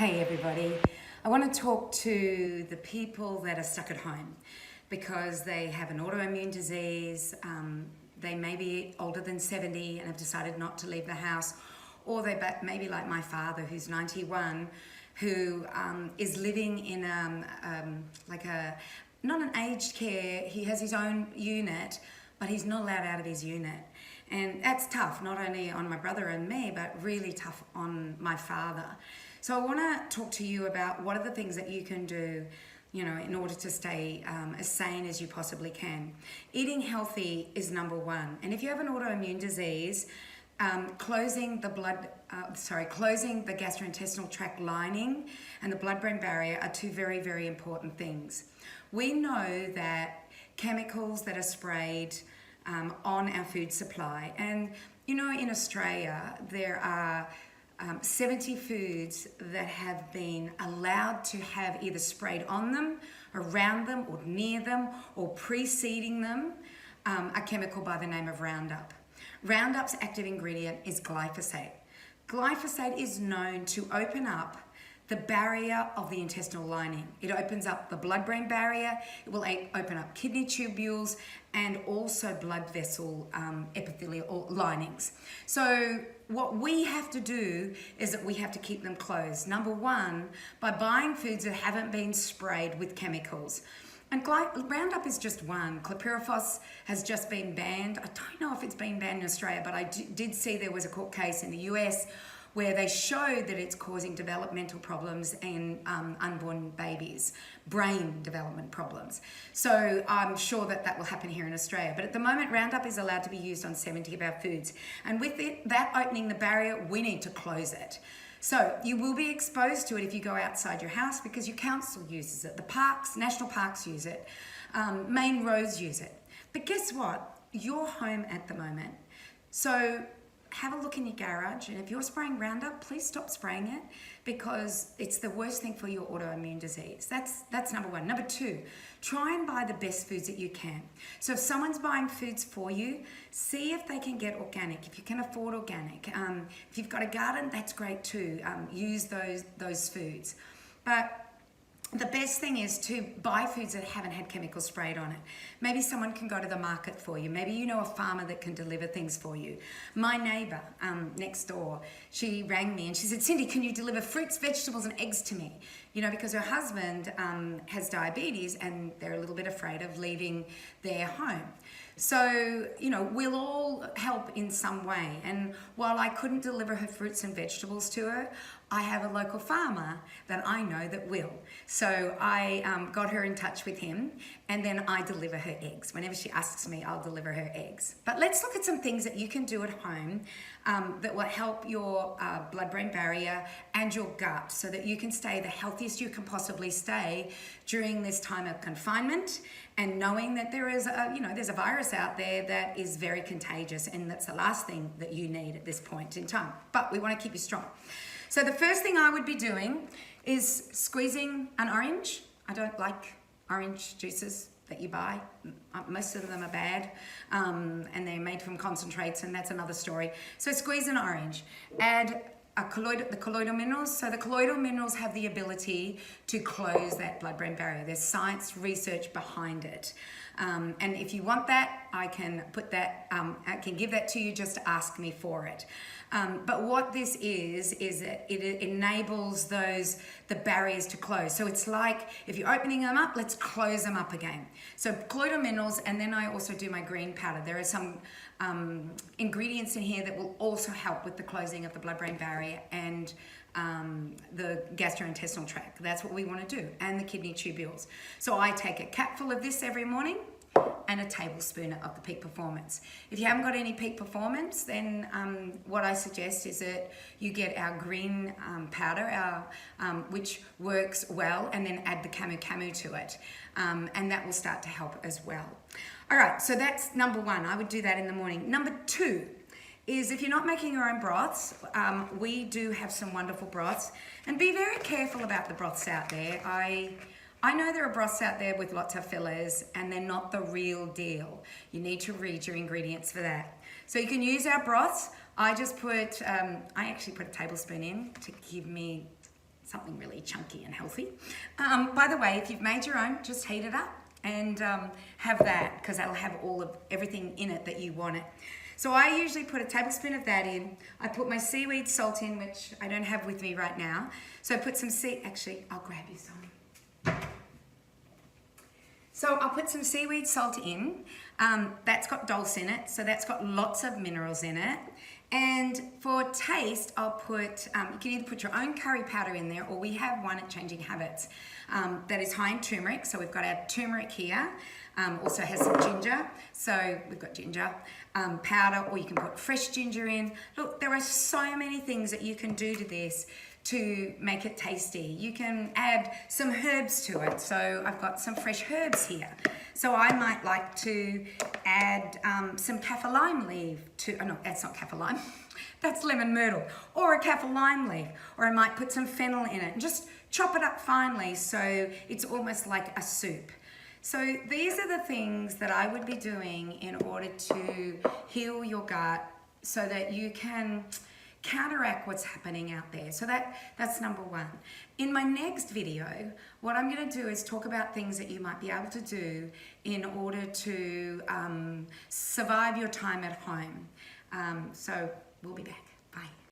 Hey everybody, I want to talk to the people that are stuck at home because they have an autoimmune disease, they may be older than 70 and have decided not to leave the house, or they may be like my father who's 91, who is living in not an aged care, he has his own unit, but he's not allowed out of his unit. And that's tough, not only on my brother and me, but really tough on my father. So I want to talk to you about what are the things that you can do, in order to stay as sane as you possibly can. Eating healthy is number one. And if you have an autoimmune disease, closing the gastrointestinal tract lining and the blood-brain barrier are two very, very important things. We know that chemicals that are sprayed on our food supply, and in Australia there are 70 foods that have been allowed to have either sprayed on them, around them, or near them, or preceding them a chemical by the name of Roundup. Roundup's active ingredient is glyphosate. Glyphosate is known to open up the barrier of the intestinal lining. It opens up the blood-brain barrier, it will open up kidney tubules, and also blood vessel epithelial linings. So what we have to do is that we have to keep them closed. Number one, by buying foods that haven't been sprayed with chemicals. And Roundup is just one. Chlorpyrifos has just been banned. I don't know if it's been banned in Australia, but I did see there was a court case in the US where they showed that it's causing developmental problems in unborn babies, brain development problems. So I'm sure that will happen here in Australia. But at the moment, Roundup is allowed to be used on 70 of our foods. And with that opening the barrier, we need to close it. So you will be exposed to it if you go outside your house because your council uses it. The parks, national parks use it. Main roads use it. But guess what? You're home at the moment. So have a look in your garage, and if you're spraying Roundup, please stop spraying it because it's the worst thing for your autoimmune disease. That's number one. Number two, try and buy the best foods that you can. So if someone's buying foods for you, see if they can get organic, if you can afford organic. If you've got a garden, that's great too. Use those foods. But the best thing is to buy foods that haven't had chemicals sprayed on it. Maybe someone can go to the market for you. Maybe you know a farmer that can deliver things for you. My neighbour next door, she rang me and she said, Cindy, can you deliver fruits, vegetables and eggs to me? Because her husband has diabetes and they're a little bit afraid of leaving their home. So, we'll all help in some way. And while I couldn't deliver her fruits and vegetables to her, I have a local farmer that I know that will. So I got her in touch with him, and then I deliver her eggs. Whenever she asks me, I'll deliver her eggs. But let's look at some things that you can do at home that will help your blood-brain barrier and your gut so that you can stay the healthiest you can possibly stay during this time of confinement, and knowing that there is there's a virus out there that is very contagious, and that's the last thing that you need at this point in time. But we want to keep you strong. So the first thing I would be doing is squeezing an orange. I don't like orange juices that you buy. Most of them are bad, and they're made from concentrates, and that's another story. So squeeze an orange. Add the colloidal minerals. So the colloidal minerals have the ability to close that blood-brain barrier. There's science research behind it. And if you want that, I can put that, I can give that to you, just ask me for it. But what this is that it enables the barriers to close. So it's like, if you're opening them up, let's close them up again. So colloidal minerals, and then I also do my green powder. There are some ingredients in here that will also help with the closing of the blood-brain barrier and the gastrointestinal tract. That's what we want to do, and the kidney tubules. So I take a capful of this every morning and a tablespoon of the Peak Performance. If you haven't got any Peak Performance, then what I suggest is that you get our green powder, which works well, and then add the Camu Camu to it. And that will start to help as well. All right, so that's number one. I would do that in the morning. Number two is if you're not making your own broths, we do have some wonderful broths. And be very careful about the broths out there. I know there are broths out there with lots of fillers and they're not the real deal. You need to read your ingredients for that. So you can use our broths. I actually put a tablespoon in to give me something really chunky and healthy. By the way, if you've made your own, just heat it up and have that, because that'll have everything in it that you want it. So I usually put a tablespoon of that in. I put my seaweed salt in, which I don't have with me right now. So I put some actually, I'll grab you some. So I'll put some seaweed salt in. That's got dulse in it, so that's got lots of minerals in it. And for taste, I'll put, you can either put your own curry powder in there, or we have one at Changing Habits that is high in turmeric. So we've got our turmeric here. Also has some ginger. So we've got ginger powder, or you can put fresh ginger in. Look, there are so many things that you can do to this to make it tasty. You can add some herbs to it. So I've got some fresh herbs here. So I might like to add some kaffir lime leaf to, oh no, that's not kaffir lime, that's lemon myrtle, or a kaffir lime leaf, or I might put some fennel in it and just chop it up finely so it's almost like a soup. So these are the things that I would be doing in order to heal your gut so that you can counteract what's happening out there. So that's number one. In my next video, what I'm going to do is talk about things that you might be able to do in order to survive your time at home. So we'll be back. Bye.